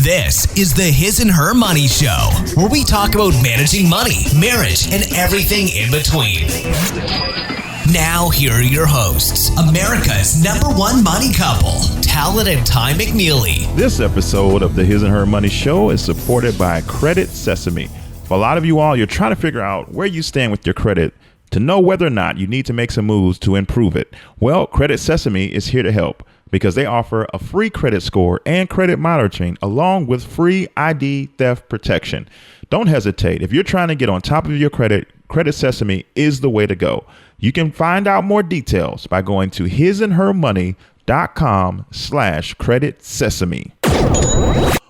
This is the His and Her Money Show, where we talk about managing money, marriage, and everything in between. Now, here are your hosts, America's #1 money couple, Talaat and Tai McNeely. This episode of the His and Her Money Show is supported by Credit Sesame. For a lot of you all, you're trying to figure out where you stand with your credit to know whether or not you need to make some moves to improve it. Well, Credit Sesame is here to help, because they offer a free credit score and credit monitoring along with free ID theft protection. Don't hesitate. If you're trying to get on top of your credit, Credit Sesame is the way to go. You can find out more details by going to hisandhermoney.com/credit sesame.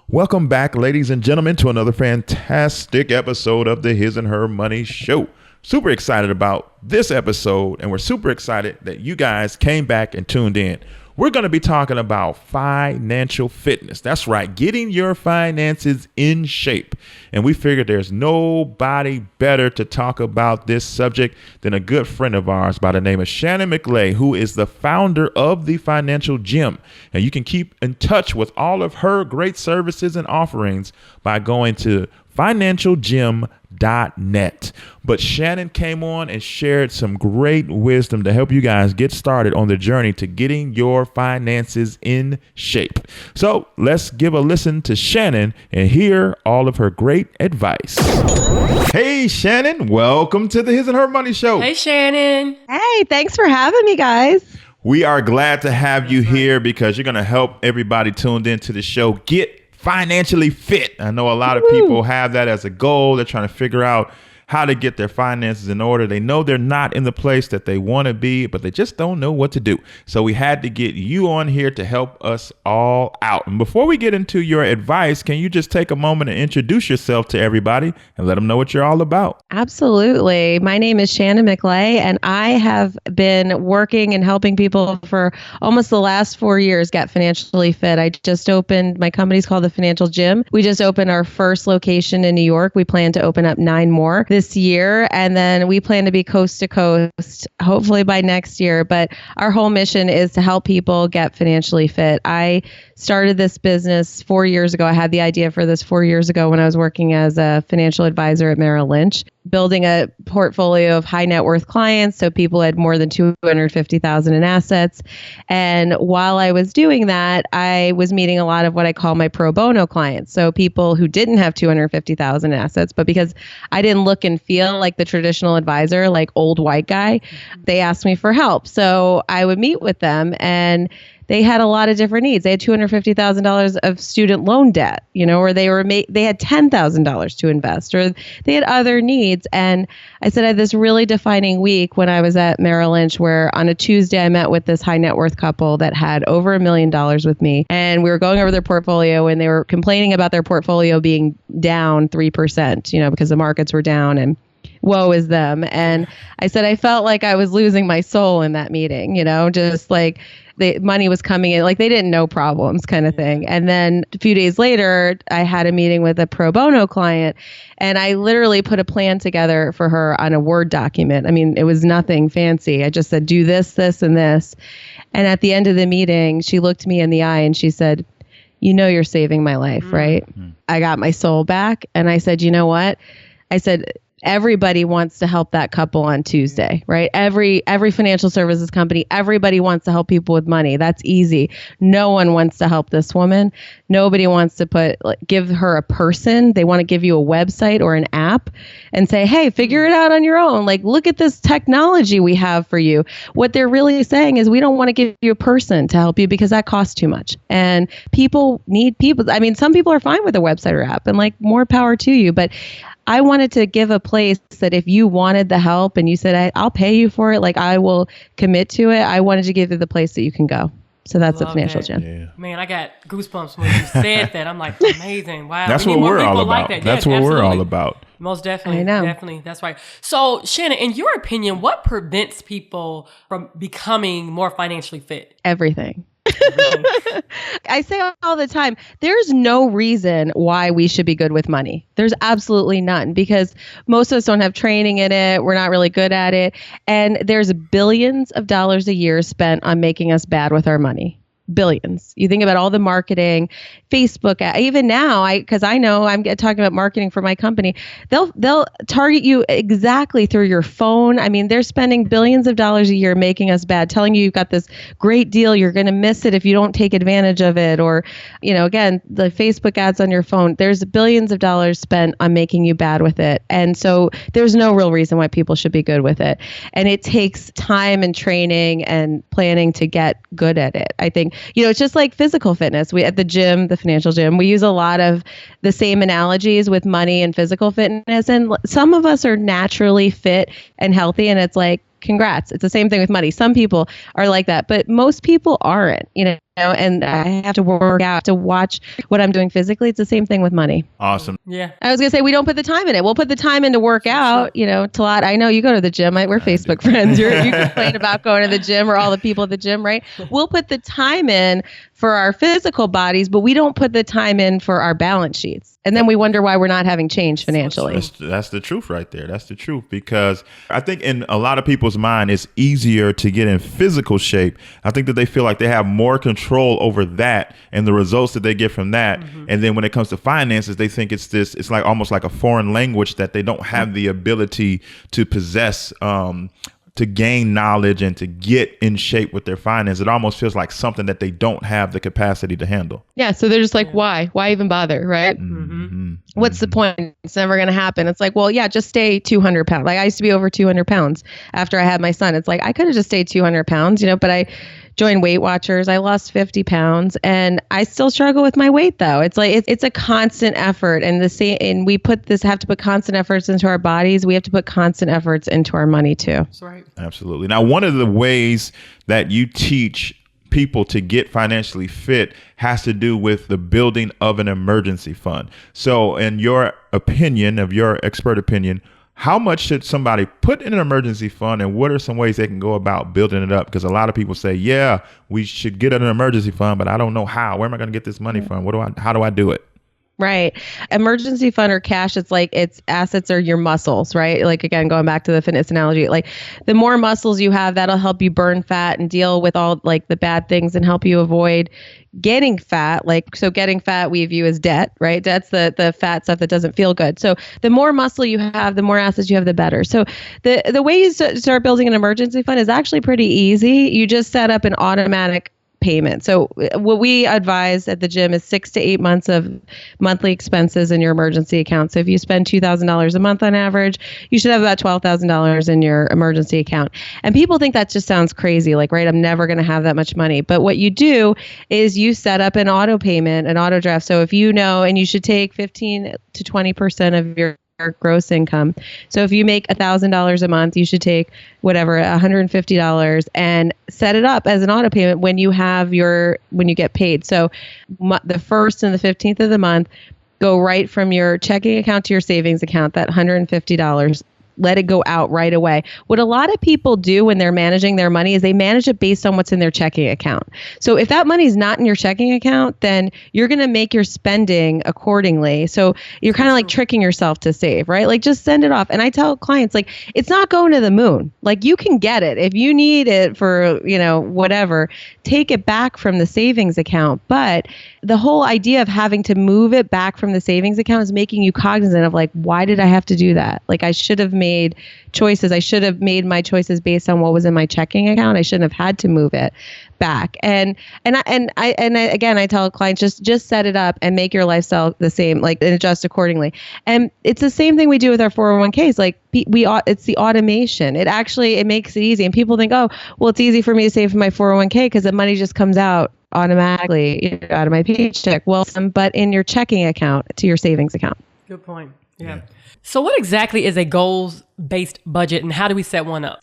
Welcome back, ladies and gentlemen, to another fantastic episode of the His and Her Money Show. Super excited about this episode, and we're super excited that you guys came back and tuned in. We're going to be talking about financial fitness. That's right, getting your finances in shape. And we figured there's nobody better to talk about this subject than a good friend of ours by the name of Shannon McLay, who is the founder of the Financial Gym. And you can keep in touch with all of her great services and offerings by going to financialgym.net. But Shannon came on and shared some great wisdom to help you guys get started on the journey to getting your finances in shape. So let's give a listen to Shannon and hear all of her great advice. Hey, Shannon, welcome to the His and Her Money Show. Hey, Shannon. Hey, thanks for having me, guys. We are glad to have you here because you're going to help everybody tuned into the show get financially fit. I know a lot of people have that as a goal. They're trying to figure out how to get their finances in order. They know they're not in the place that they want to be, but they just don't know what to do. So we had to get you on here to help us all out. And before we get into your advice, can you just take a moment and introduce yourself to everybody and let them know what you're all about? Absolutely. My name is Shannon McLay, and I have been working and helping people for almost the last 4 years get financially fit. I just opened, my company's called the Financial Gym. We just opened our first location in New York. We plan to open up 9 more this year, and then we plan to be coast to coast, hopefully by next year. But our whole mission is to help people get financially fit. I started this business 4 years ago. I had the idea for this 4 years ago when I was working as a financial advisor at Merrill Lynch, building a portfolio of high net worth clients. So people had more than $250,000 in assets. And while I was doing that, I was meeting a lot of what I call my pro bono clients. So people who didn't have $250,000 in assets, but because I didn't look and feel like the traditional advisor, like old white guy, they asked me for help. So I would meet with them, and they had a lot of different needs. They had $250,000 of student loan debt, or they had $10,000 to invest, or they had other needs. And I said I had this really defining week when I was at Merrill Lynch, where on a Tuesday I met with this high net worth couple that had over $1 million with me, and we were going over their portfolio, and they were complaining about their portfolio being down 3%, because the markets were down, and woe is them. And I said I felt like I was losing my soul in that meeting, just like the money was coming in, like they didn't know problems kind of thing. And then a few days later, I had a meeting with a pro bono client, and I literally put a plan together for her on a Word document. I mean, it was nothing fancy. I just said, do this, this, and this. And at the end of the meeting, she looked me in the eye and she said, you're saving my life, right? Mm-hmm. I got my soul back. And I said, you know what? I said, everybody wants to help that couple on Tuesday, right? Every financial services company, everybody wants to help people with money. That's easy. No one wants to help this woman. Nobody wants to give her a person. They want to give you a website or an app and say, hey, figure it out on your own. Like, look at this technology we have for you. What they're really saying is we don't want to give you a person to help you because that costs too much. And people need people. I mean, some people are fine with a website or app, and more power to you. But I wanted to give a place that if you wanted the help and you said, I'll pay you for it, I will commit to it. I wanted to give you the place that you can go. So that's the Financial Gym. Yeah. Man, I got goosebumps when you said that. I'm like, amazing. Wow. That's what we're all about. That's what we're all about. Most definitely. I know. Definitely. That's right. So, Shannon, in your opinion, what prevents people from becoming more financially fit? Everything. I say all the time, there's no reason why we should be good with money. There's absolutely none, because most of us don't have training in it. We're not really good at it. And there's billions of dollars a year spent on making us bad with our money. billions. You think about all the marketing, Facebook, even now, because I know I'm talking about marketing for my company, they'll target you exactly through your phone. I mean, they're spending billions of dollars a year making us bad, telling you you've got this great deal, you're going to miss it if you don't take advantage of it. Or, again, the Facebook ads on your phone, there's billions of dollars spent on making you bad with it. And so there's no real reason why people should be good with it. And it takes time and training and planning to get good at it. I think, it's just like physical fitness. We at the gym, the financial gym, we use a lot of the same analogies with money and physical fitness. And some of us are naturally fit and healthy, and it's like, congrats. It's the same thing with money. Some people are like that, but most people aren't, and I have to work out to watch what I'm doing physically. It's the same thing with money. Awesome. Yeah. I was going to say, we don't put the time in it. We'll put the time in to work out. Talaat, I know you go to the gym. We're Facebook friends. You complain about going to the gym, or all the people at the gym, right? We'll put the time in for our physical bodies, but we don't put the time in for our balance sheets. And then we wonder why we're not having change financially. That's the truth right there. That's the truth, because I think in a lot of people's mind, it's easier to get in physical shape. I think that they feel like they have more control over that and the results that they get from that. Mm-hmm. And then when it comes to finances, they think it's like almost like a foreign language that they don't have the ability to possess, to gain knowledge and to get in shape with their finances. It almost feels like something that they don't have the capacity to handle. Yeah. So they're just like, why even bother? Right. Mm-hmm. What's the point? It's never going to happen. It's like, well, yeah, just stay 200 pounds. Like I used to be over 200 pounds after I had my son. It's like, I could have just stayed 200 pounds, but I joined Weight Watchers. I lost 50 pounds and I still struggle with my weight though. It's like, it's a constant effort, and we have to put constant efforts into our bodies. We have to put constant efforts into our money too. That's right. Absolutely. Now, one of the ways that you teach people to get financially fit has to do with the building of an emergency fund. So in your expert opinion, how much should somebody put in an emergency fund, and what are some ways they can go about building it up? Because a lot of people say, yeah, we should get an emergency fund, but I don't know how. Where am I going to get this money from? How do I do it? Right. Emergency fund or cash, it's assets are your muscles, right? Like, again, going back to the fitness analogy, like the more muscles you have, that'll help you burn fat and deal with all like the bad things and help you avoid getting fat. So getting fat we view as debt, right? Debt's the fat stuff that doesn't feel good. So the more muscle you have, the more assets you have, the better. So the way you start building an emergency fund is actually pretty easy. You just set up an automatic payment. So what we advise at the gym is 6 to 8 months of monthly expenses in your emergency account. So if you spend $2,000 a month on average, you should have about $12,000 in your emergency account. And people think that just sounds crazy, like, right, I'm never going to have that much money. But what you do is you set up an auto payment, an auto draft. So if and you should take 15 to 20% of your gross income. So if you make $1,000 a month, you should take $150 and set it up as an auto payment when you get paid. So the 1st and the 15th of the month, go right from your checking account to your savings account, that $150. Let it go out right away. What a lot of people do when they're managing their money is they manage it based on what's in their checking account. So if that money's not in your checking account, then you're going to make your spending accordingly. So you're kind of like tricking yourself to save, right? Like, just send it off. And I tell clients, like, it's not going to the moon. Like, you can get it. If you need it for, whatever, take it back from the savings account. But the whole idea of having to move it back from the savings account is making you cognizant of, like, why did I have to do that? Like, I should have made choices. I should have made my choices based on what was in my checking account. I shouldn't have had to move it back. And I tell clients, just set it up and make your lifestyle the same, like, and adjust accordingly. And it's the same thing we do with our 401ks. Like, it's the automation. It makes it easy. And people think, oh, well, it's easy for me to save for my 401k because the money just comes out automatically out of my paycheck. Well, but in your checking account to your savings account. Good point. Yeah. So what exactly is a goals-based budget, and how do we set one up?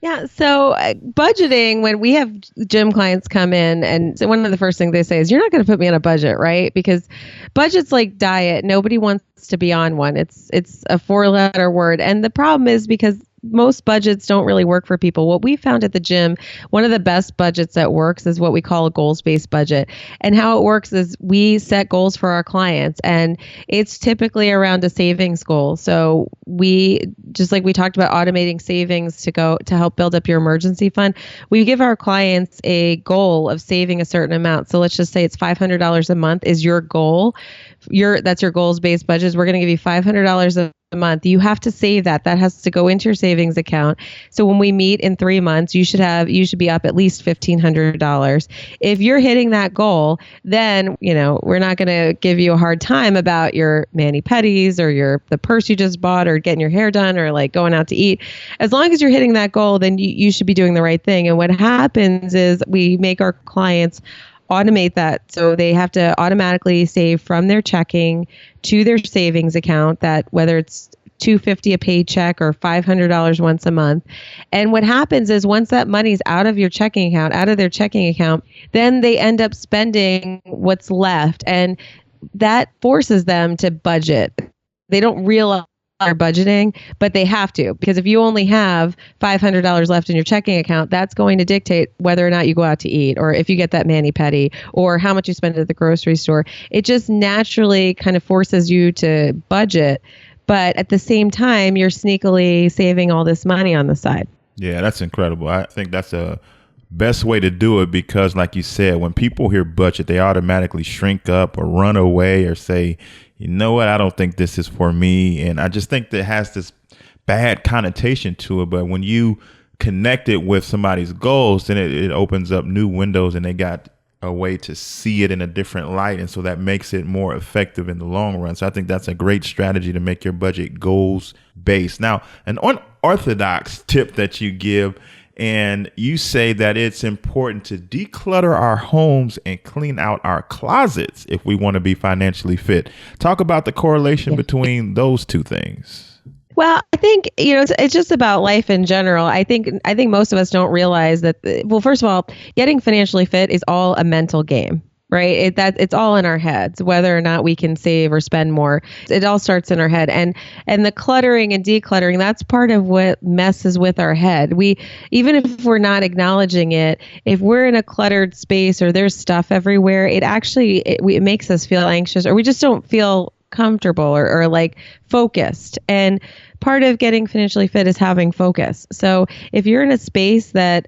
Yeah. So budgeting, when we have gym clients come in, and so one of the first things they say is, you're not going to put me on a budget, right? Because budget's like diet. Nobody wants to be on one. It's a 4-letter word. And the problem is because most budgets don't really work for people. What we found at the gym, one of the best budgets that works is what we call a goals-based budget. And how it works is we set goals for our clients, and it's typically around a savings goal. So we, just like we talked about automating savings to help build up your emergency fund, we give our clients a goal of saving a certain amount. So let's just say it's $500 a month is your goal. That's your goals-based budget. We're going to give you $500 a month. You have to save that. That has to go into your savings account. So when we meet in 3 months, you should be up at least $1,500. If you're hitting that goal, then, we're not going to give you a hard time about your mani-pedis or the purse you just bought or getting your hair done or like going out to eat. As long as you're hitting that goal, then you should be doing the right thing. And what happens is we make our clients automate that. So they have to automatically save from their checking to their savings account, that whether it's $250 a paycheck or $500 once a month. And what happens is once that money's out of their checking account, then they end up spending what's left. And that forces them to budget. They don't realize are budgeting, but they have to, because if you only have $500 left in your checking account, that's going to dictate whether or not you go out to eat, or if you get that mani-pedi, or how much you spend at the grocery store. It just naturally kind of forces you to budget, but at the same time, you're sneakily saving all this money on the side. Yeah, that's incredible. I think that's a best way to do it, because like you said, when people hear budget, they automatically shrink up or run away or say, you know what, I don't think this is for me. And I just think that has this bad connotation to it. But when you connect it with somebody's goals, then it opens up new windows, and they got a way to see it in a different light. And so that makes it more effective in the long run. So I think that's a great strategy to make your budget goals based. Now, an unorthodox tip that you give, and you say that it's important to declutter our homes and clean out our closets if we want to be financially fit. Talk about the correlation between those two things. Well, I think, it's just about life in general. I think most of us don't realize that, first of all, getting financially fit is all a mental game. Right? It's all in our heads, whether or not we can save or spend more. It all starts in our head. And the cluttering and decluttering, that's part of what messes with our head. Even if we're not acknowledging it, if we're in a cluttered space or there's stuff everywhere, it makes us feel anxious, or we just don't feel comfortable or like focused. And part of getting financially fit is having focus. So if you're in a space that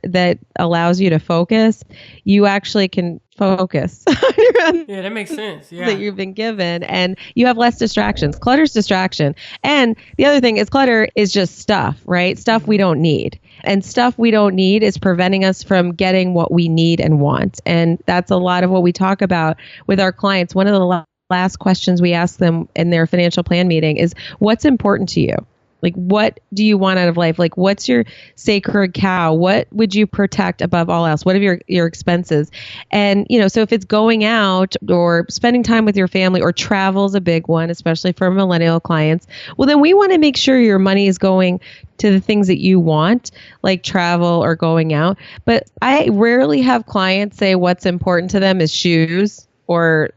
allows you to focus, you actually can focus. Yeah, that makes sense. Yeah. That you've been given, and you have less distractions. Clutter's distraction. And the other thing is clutter is just stuff, right? Stuff we don't need. And stuff we don't need is preventing us from getting what we need and want. And that's a lot of what we talk about with our clients. One of the last questions we ask them in their financial plan meeting is, what's important to you? Like, what do you want out of life? Like, what's your sacred cow? What would you protect above all else? What are your expenses? And, so if it's going out or spending time with your family, or travel is a big one, especially for millennial clients, well, then we want to make sure your money is going to the things that you want, like travel or going out. But I rarely have clients say what's important to them is shoes or,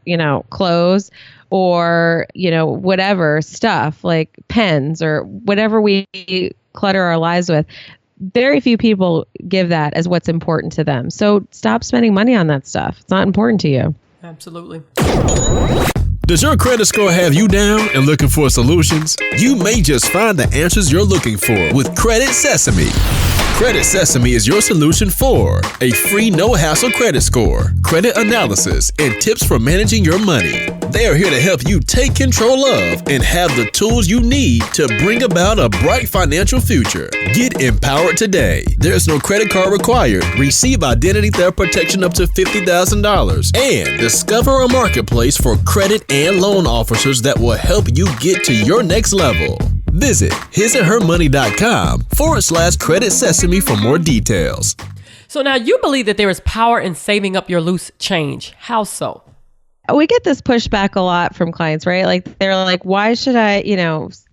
clothes, or, whatever stuff like pens or whatever we clutter our lives with. Very few people give that as what's important to them. So stop spending money on that stuff. It's not important to you. Absolutely. Does your credit score have you down and looking for solutions? You may just find the answers you're looking for with Credit Sesame. Credit Sesame is your solution for a free no-hassle credit score, credit analysis, and tips for managing your money. They are here to help you take control of and have the tools you need to bring about a bright financial future. Get empowered today. There's no credit card required. Receive identity theft protection up to $50,000 and discover a marketplace for credit and loan officers that will help you get to your next level. Visit hisandhermoney.com/Credit Sesame for more details. So now you believe that there is power in saving up your loose change. How so? We get this pushback a lot from clients, right? Like they're like, why should I,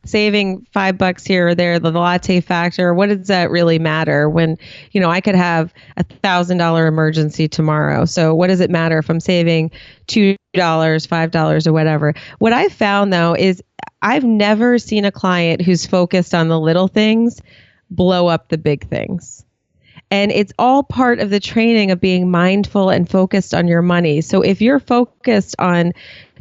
saving $5 here or there, the latte factor, what does that really matter when, I could have $1,000 emergency tomorrow. So what does it matter if I'm saving $2, $5 or whatever? What I've found though is I've never seen a client who's focused on the little things blow up the big things. And it's all part of the training of being mindful and focused on your money. So if you're focused on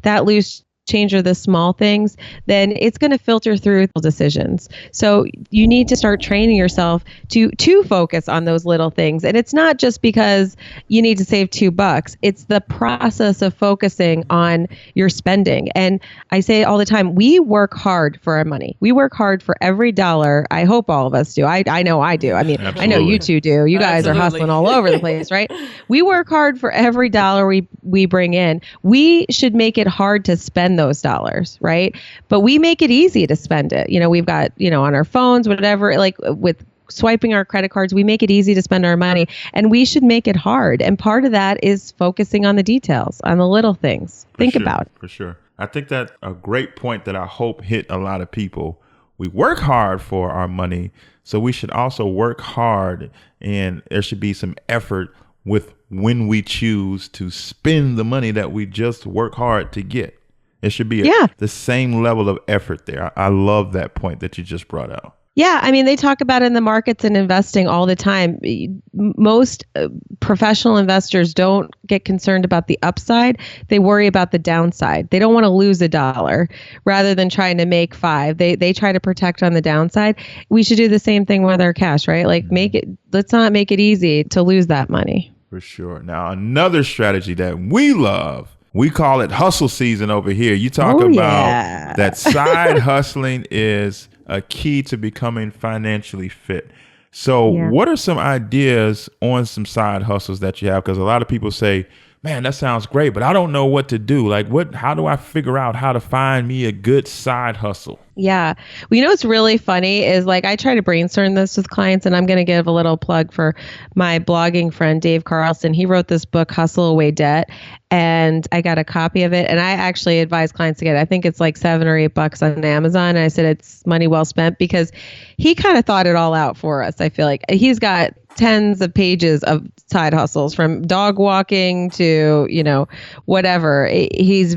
that loose change or the small things, then it's going to filter through decisions. So you need to start training yourself to focus on those little things. And it's not just because you need to save $2. It's the process of focusing on your spending. And I say all the time, we work hard for our money. We work hard for every dollar. I hope all of us do. I know I do. I mean, Absolutely. I know you two do. You guys Absolutely. are hustling all over the place, right? We work hard for every dollar we bring in. We should make it hard to spend those dollars, right? But we make it easy to spend it. We've got, on our phones, whatever, like with swiping our credit cards, we make it easy to spend our money, and we should make it hard. And part of that is focusing on the details, on the little things. Think about it. For sure. I think that's a great point that I hope hit a lot of people. We work hard for our money, so we should also work hard, and there should be some effort with when we choose to spend the money that we just work hard to get. It should be the same level of effort there. I love that point that you just brought out. Yeah, I mean, they talk about it in the markets and investing all the time. Most professional investors don't get concerned about the upside. They worry about the downside. They don't want to lose $1 rather than trying to make 5. They try to protect on the downside. We should do the same thing with our cash, right? Like let's not make it easy to lose that money. For sure. Now, another strategy that we love, we call it hustle season over here. You talk about that side hustling is a key to becoming financially fit. So what are some ideas on some side hustles that you have? Because a lot of people say, man, that sounds great, but I don't know what to do. Like, how do I figure out how to find me a good side hustle? Yeah. Well, what's really funny is like I try to brainstorm this with clients, and I'm going to give a little plug for my blogging friend, Dave Carlson. He wrote this book, Hustle Away Debt, and I got a copy of it. And I actually advise clients to get it. I think it's like $7 or $8 on Amazon. And I said it's money well spent because he kind of thought it all out for us. I feel like he's got tens of pages of side hustles, from dog walking to, whatever. He's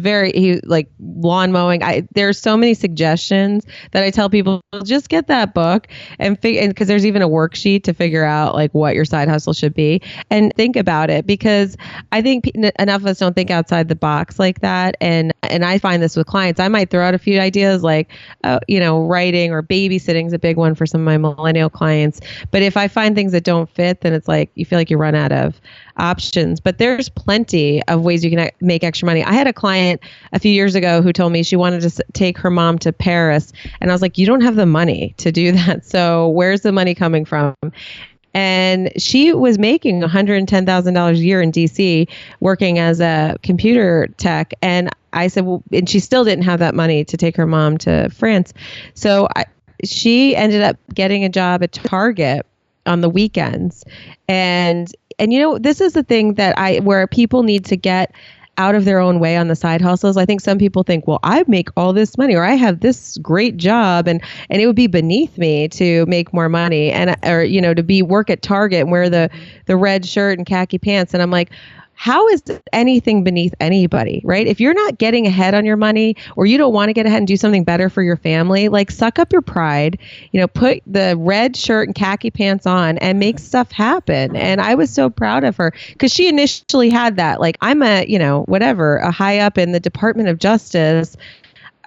like lawn mowing. There's so many suggestions that I tell people, just get that book and because there's even a worksheet to figure out like what your side hustle should be, and think about it, because I think enough of us don't think outside the box like that. And I find this with clients. I might throw out a few ideas like, writing or babysitting is a big one for some of my millennial clients. But if I find things that don't fit, then it's like you feel like you run out of options. But there's plenty of ways you can make extra money. I had a client a few years ago who told me she wanted to take her mom to Paris. And I was like, you don't have the money to do that. So where's the money coming from? And she was making $110,000 a year in DC working as a computer tech. And I said, well, and she still didn't have that money to take her mom to France. So she ended up getting a job at Target on the weekends. And this is the thing that where people need to get out of their own way on the side hustles. I think some people think, well, I make all this money, or I have this great job, and it would be beneath me to make more money, or to work at Target and wear the red shirt and khaki pants. And I'm like, how is anything beneath anybody, right? If you're not getting ahead on your money, or you don't want to get ahead and do something better for your family, like suck up your pride, put the red shirt and khaki pants on and make stuff happen. And I was so proud of her because she initially had that, like, I'm a high up in the Department of Justice.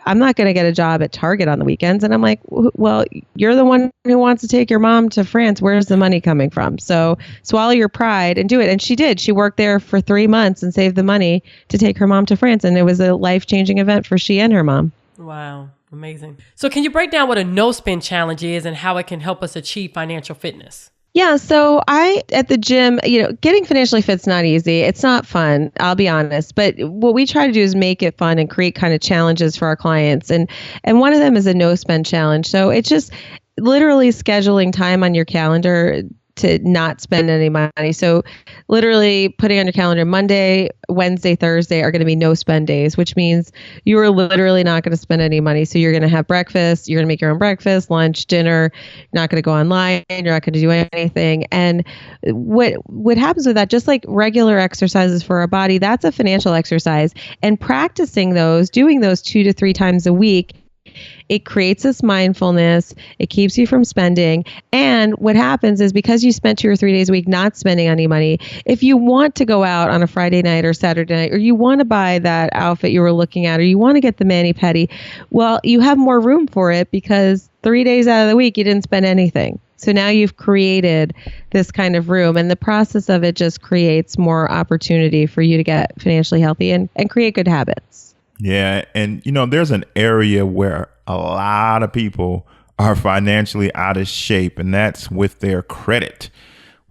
I'm not going to get a job at Target on the weekends. And I'm like, well, you're the one who wants to take your mom to France. Where's the money coming from? So swallow your pride and do it. And she did. She worked there for 3 months and saved the money to take her mom to France. And it was a life-changing event for she and her mom. Wow. Amazing. So can you break down what a no-spend challenge is and how it can help us achieve financial fitness? Yeah. So at the gym, getting financially fit's not easy. It's not fun. I'll be honest. But what we try to do is make it fun and create kind of challenges for our clients. And one of them is a no spend challenge. So it's just literally scheduling time on your calendar to not spend any money. So literally putting on your calendar Monday, Wednesday, Thursday are going to be no spend days, which means you are literally not going to spend any money. So you're going to have breakfast, you're going to make your own breakfast, lunch, dinner, you're not going to go online, you're not going to do anything. And what happens with that, just like regular exercises for our body, that's a financial exercise. And practicing those, doing those 2 to 3 times a week It creates this mindfulness. It keeps you from spending. And what happens is because you spent 2 or 3 days a week not spending any money, if you want to go out on a Friday night or Saturday night, or you want to buy that outfit you were looking at, or you want to get the mani-pedi, well, you have more room for it because 3 days out of the week, you didn't spend anything. So now you've created this kind of room, and the process of it just creates more opportunity for you to get financially healthy and create good habits. Yeah. And, there's an area where a lot of people are financially out of shape, and that's with their credit.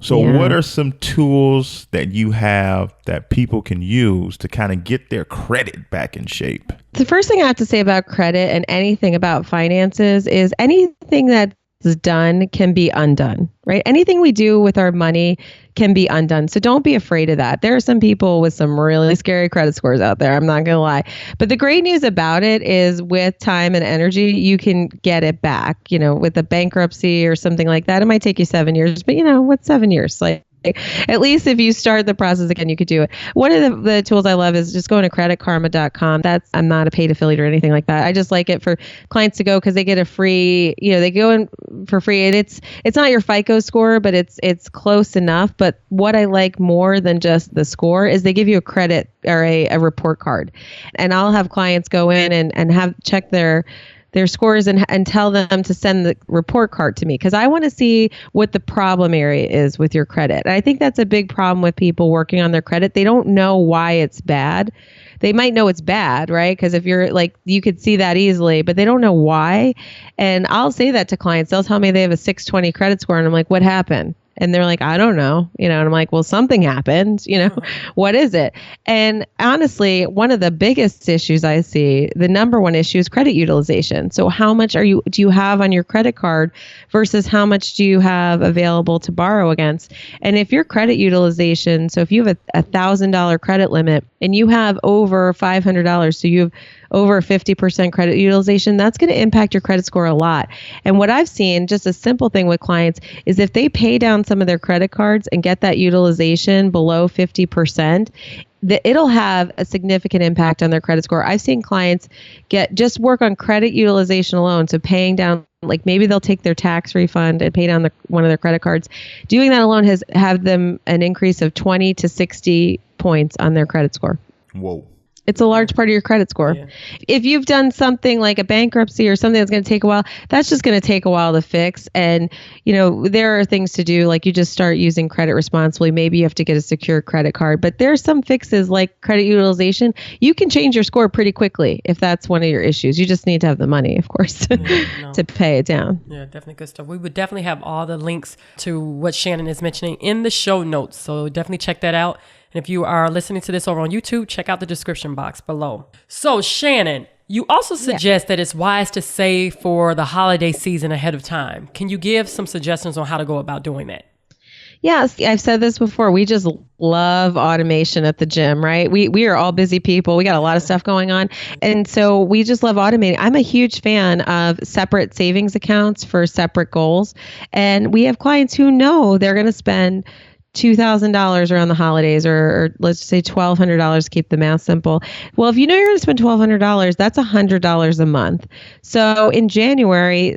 So what are some tools that you have that people can use to kind of get their credit back in shape? The first thing I have to say about credit and anything about finances is anything that's done can be undone, right? Anything we do with our money can be undone. So don't be afraid of that. There are some people with some really scary credit scores out there. I'm not going to lie. But the great news about it is with time and energy, you can get it back. With a bankruptcy or something like that, it might take you 7 years, but what's 7 years? At least if you start the process again, you could do it. One of the tools I love is just going to creditkarma.com. I'm not a paid affiliate or anything like that. I just like it for clients to go because they get a free, they go in for free. And it's not your FICO score, but it's close enough. But what I like more than just the score is they give you a credit or a report card. And I'll have clients go in and have check their scores and tell them to send the report card to me because I want to see what the problem area is with your credit. And I think that's a big problem with people working on their credit. They don't know why it's bad. They might know it's bad, right? Because if you're you could see that easily, but they don't know why. And I'll say that to clients. They'll tell me they have a 620 credit score and I'm like, what happened? And they're like, I don't know, and I'm like, well, something happened, what is it? And honestly, one of the biggest issues I see, the number one issue is credit utilization. So how much do you have on your credit card versus how much do you have available to borrow against? And if your credit utilization, so if you have a $1,000 credit limit and you have over $500, so you have over 50% credit utilization, that's going to impact your credit score a lot. And what I've seen, just a simple thing with clients, is if they pay down some of their credit cards and get that utilization below 50%, it'll have a significant impact on their credit score. I've seen clients just work on credit utilization alone. So paying down, maybe they'll take their tax refund and pay down one of their credit cards. Doing that alone have them an increase of 20 to 60 points on their credit score. Whoa. It's a large part of your credit score. Yeah. If you've done something like a bankruptcy or something that's going to take a while, that's just going to take a while to fix. And, there are things to do, like you just start using credit responsibly. Maybe you have to get a secure credit card. But there's some fixes like credit utilization. You can change your score pretty quickly if that's one of your issues. You just need to have the money, of course, to pay it down. Yeah, definitely good stuff. We would definitely have all the links to what Shannon is mentioning in the show notes. So definitely check that out. And if you are listening to this over on YouTube, check out the description box below. So Shannon, you also suggest that it's wise to save for the holiday season ahead of time. Can you give some suggestions on how to go about doing that? Yes, I've said this before. We just love automation at the gym, right? We are all busy people. We got a lot of stuff going on. And so we just love automating. I'm a huge fan of separate savings accounts for separate goals. And we have clients who know they're going to spend $2,000 around the holidays, or let's say $1,200 to keep the math simple. Well, if you know you're going to spend $1,200, that's $100 a month. So in January,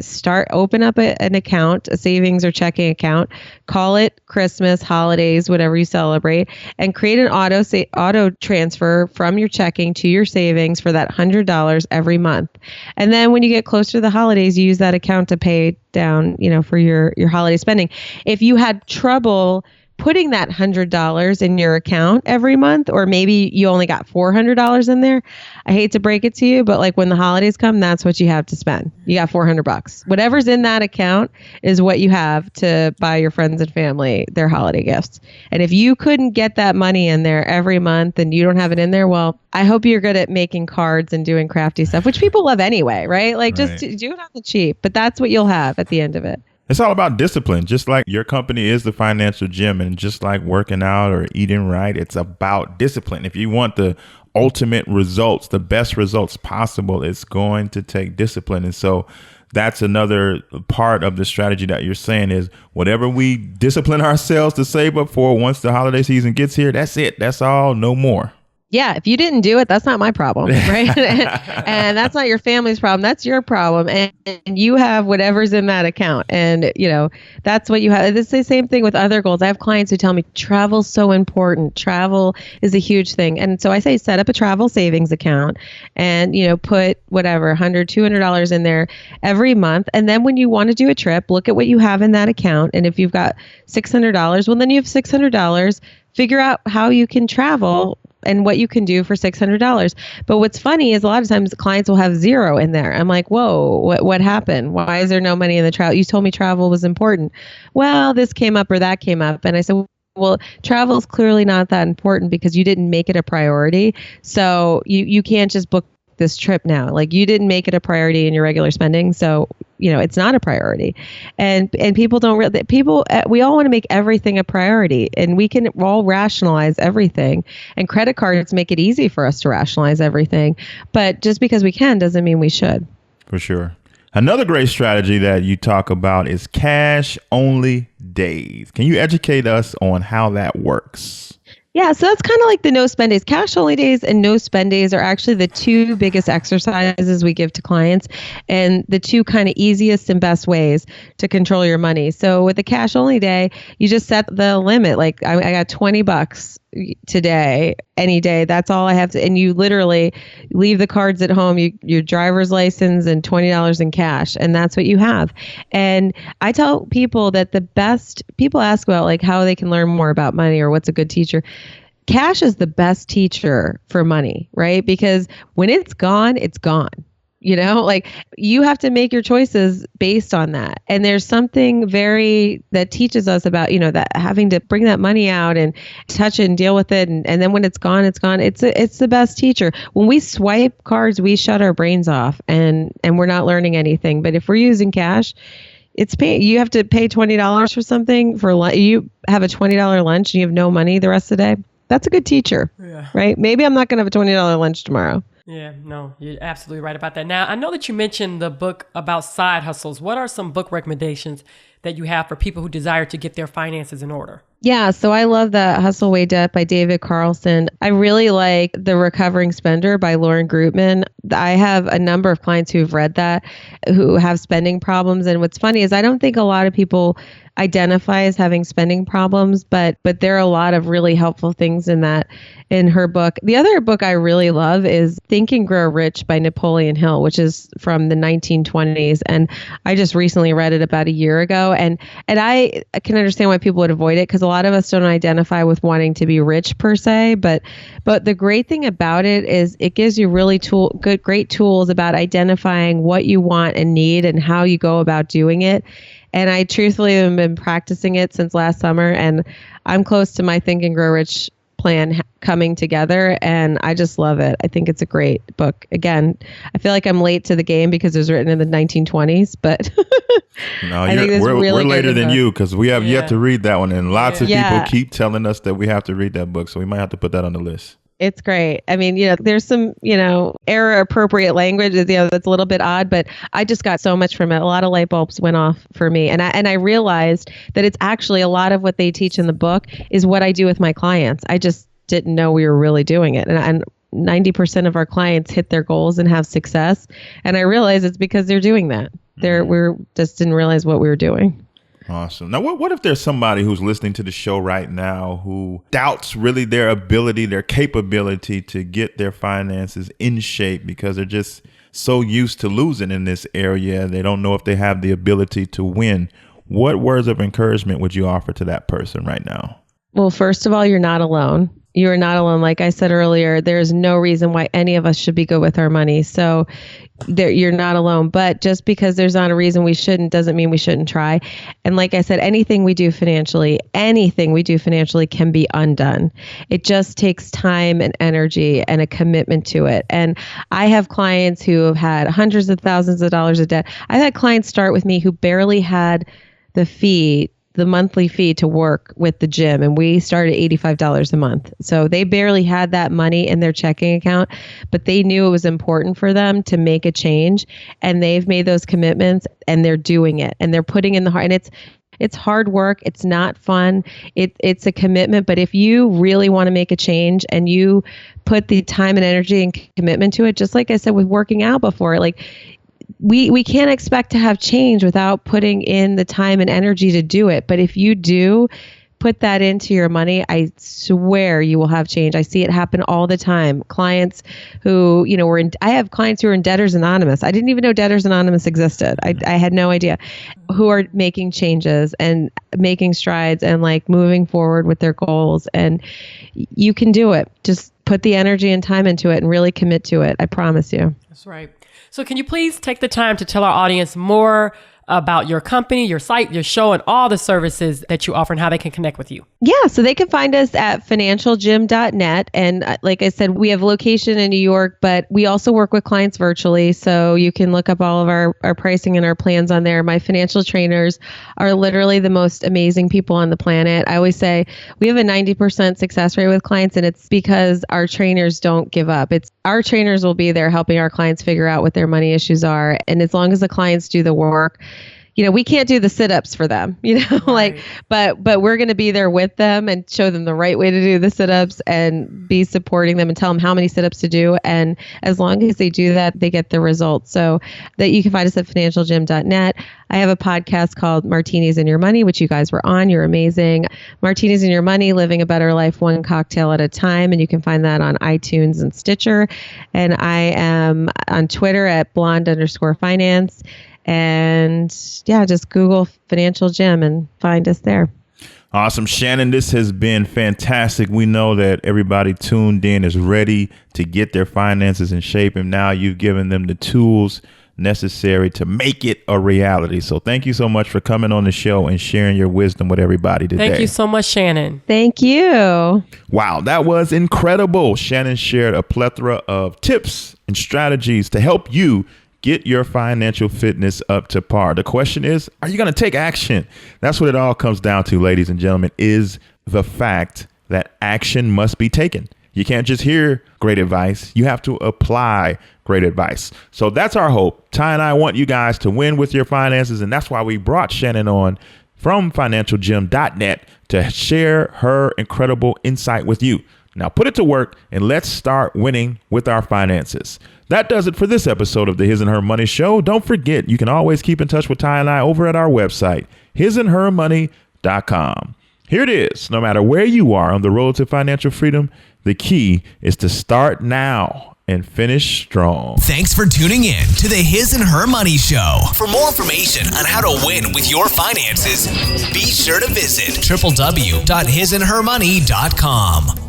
open up an account, a savings or checking account, call it Christmas, holidays, whatever you celebrate, and create an auto transfer from your checking to your savings for that $100 every month. And then when you get closer to the holidays, you use that account to pay down, for your holiday spending. If you had trouble putting that $100 in your account every month, or maybe you only got $400 in there, I hate to break it to you, but when the holidays come, that's what you have to spend. You got $400. Whatever's in that account is what you have to buy your friends and family their holiday gifts. And if you couldn't get that money in there every month and you don't have it in there, well, I hope you're good at making cards and doing crafty stuff, which people love anyway, right? Just do it on the cheap, but that's what you'll have at the end of it. It's all about discipline. Just like your company is the financial gym, and just like working out or eating right, it's about discipline. If you want the ultimate results, the best results possible, it's going to take discipline. And so that's another part of the strategy that you're saying is whatever we discipline ourselves to save up for once the holiday season gets here, that's it. That's all, no more. Yeah, if you didn't do it, that's not my problem, right? And that's not your family's problem. That's your problem. And you have whatever's in that account. And, that's what you have. It's the same thing with other goals. I have clients who tell me travel's so important. Travel is a huge thing. And so I say, set up a travel savings account and, put whatever, $100, $200 in there every month. And then when you want to do a trip, look at what you have in that account. And if you've got $600, well, then you have $600. Figure out how you can travel and what you can do for $600. But what's funny is a lot of times clients will have zero in there. I'm like, whoa, what happened? Why is there no money in the travel? You told me travel was important. Well, this came up or that came up. And I said, well, travel is clearly not that important because you didn't make it a priority. So you can't just book this trip now. Like you didn't make it a priority in your regular spending. So, it's not a priority. And people don't really, we all want to make everything a priority, and we can all rationalize everything, and credit cards make it easy for us to rationalize everything. But just because we can doesn't mean we should. For sure. Another great strategy that you talk about is cash only days. Can you educate us on how that works? Yeah, so that's kind of like the no spend days. Cash only days and no spend days are actually the two biggest exercises we give to clients, and the two kind of easiest and best ways to control your money. So with the cash only day, you just set the limit. Like I got $20 today, any day. That's all I have to. And you literally leave the cards at home, your driver's license and $20 in cash. And that's what you have. And I tell people that the best, people ask about like how they can learn more about money or what's a good teacher. Cash is the best teacher for money, right? Because when it's gone, it's gone. Like you have to make your choices based on that. And there's something that teaches us about, that having to bring that money out and touch it and deal with it. And then when it's gone, it's gone. It's the best teacher. When we swipe cards, we shut our brains off and we're not learning anything. But if we're using cash, you have to pay $20 for something you have a $20 lunch and you have no money the rest of the day. That's a good teacher, right? Maybe I'm not going to have a $20 lunch tomorrow. Yeah, no, you're absolutely right about that. Now, I know that you mentioned the book about side hustles. What are some book recommendations that you have for people who desire to get their finances in order? Yeah, so I love the Hustle Way Debt by David Carlson. I really like The Recovering Spender by Lauren Grootman. I have a number of clients who've read that, who have spending problems. And what's funny is I don't think a lot of people identify as having spending problems, but there are a lot of really helpful things in her book. The other book I really love is Think and Grow Rich by Napoleon Hill, which is from the 1920s. And I just recently read it about a year ago. And I can understand why people would avoid it because a lot of us don't identify with wanting to be rich per se. But the great thing about it is it gives you really great tools about identifying what you want and need and how you go about doing it. And I truthfully have been practicing it since last summer, and I'm close to my Think and Grow Rich plan coming together, and I just love it. I think it's a great book. Again, I feel like I'm late to the game because it was written in the 1920s, but no, we're later than you because we have yet to read that one, and lots of people keep telling us that we have to read that book, so we might have to put that on the list. It's great. I mean, there's some, era appropriate language, that's a little bit odd, but I just got so much from it. A lot of light bulbs went off for me. And I realized that it's actually a lot of what they teach in the book is what I do with my clients. I just didn't know we were really doing it. And 90% of our clients hit their goals and have success. And I realized it's because they're doing that. We just didn't realize what we were doing. Awesome. Now, what if there's somebody who's listening to the show right now who doubts really their ability, their capability to get their finances in shape because they're just so used to losing in this area? They don't know if they have the ability to win. What words of encouragement would you offer to that person right now? Well, first of all, you're not alone. You are not alone. Like I said earlier, there's no reason why any of us should be good with our money. So you're not alone. But just because there's not a reason we shouldn't doesn't mean we shouldn't try. And like I said, anything we do financially can be undone. It just takes time and energy and a commitment to it. And I have clients who have had hundreds of thousands of dollars of debt. I've had clients start with me who barely had the monthly fee to work with the gym, and we started $85 a month. So they barely had that money in their checking account, but they knew it was important for them to make a change, and they've made those commitments and they're doing it and they're putting in the heart. And It's hard work. It's not fun. It's a commitment. But if you really want to make a change and you put the time and energy and commitment to it, just like I said with working out before, like we can't expect to have change without putting in the time and energy to do it. But if you do put that into your money, I swear you will have change. I see it happen all the time. Clients who, I have clients who are in Debtors Anonymous. I didn't even know Debtors Anonymous existed. I had no idea, who are making changes and making strides and like moving forward with their goals. And you can do it. Just put the energy and time into it and really commit to it. I promise you. That's right. So can you please take the time to tell our audience more about your company, your site, your show, and all the services that you offer and how they can connect with you? Yeah, so they can find us at financialjim.net. And like I said, we have a location in New York, but we also work with clients virtually. So you can look up all of our pricing and our plans on there. My financial trainers are literally the most amazing people on the planet. I always say we have a 90% success rate with clients, and it's because our trainers don't give up. It's our trainers will be there helping our clients figure out what their money issues are. And as long as the clients do the work, we can't do the sit-ups for them, Right. but we're going to be there with them and show them the right way to do the sit-ups and be supporting them and tell them how many sit-ups to do. And as long as they do that, they get the results. So that you can find us at financialjim.net. I have a podcast called Martinis and Your Money, which you guys were on. You're amazing. Martinis and Your Money, living a better life, one cocktail at a time. And you can find that on iTunes and Stitcher. And I am on Twitter at blonde_finance. And yeah, just Google Financial Gym and find us there. Awesome. Shannon, this has been fantastic. We know that everybody tuned in is ready to get their finances in shape. And now you've given them the tools necessary to make it a reality. So thank you so much for coming on the show and sharing your wisdom with everybody today. Thank you so much, Shannon. Thank you. Wow, that was incredible. Shannon shared a plethora of tips and strategies to help you get your financial fitness up to par. The question is, are you going to take action? That's what it all comes down to, ladies and gentlemen, is the fact that action must be taken. You can't just hear great advice. You have to apply great advice. So that's our hope. Ty and I want you guys to win with your finances. And that's why we brought Shannon on from financialjim.net to share her incredible insight with you. Now put it to work and let's start winning with our finances. That does it for this episode of the His and Her Money Show. Don't forget, you can always keep in touch with Ty and I over at our website, hisandhermoney.com. Here it is. No matter where you are on the road to financial freedom, the key is to start now and finish strong. Thanks for tuning in to the His and Her Money Show. For more information on how to win with your finances, be sure to visit www.hisandhermoney.com.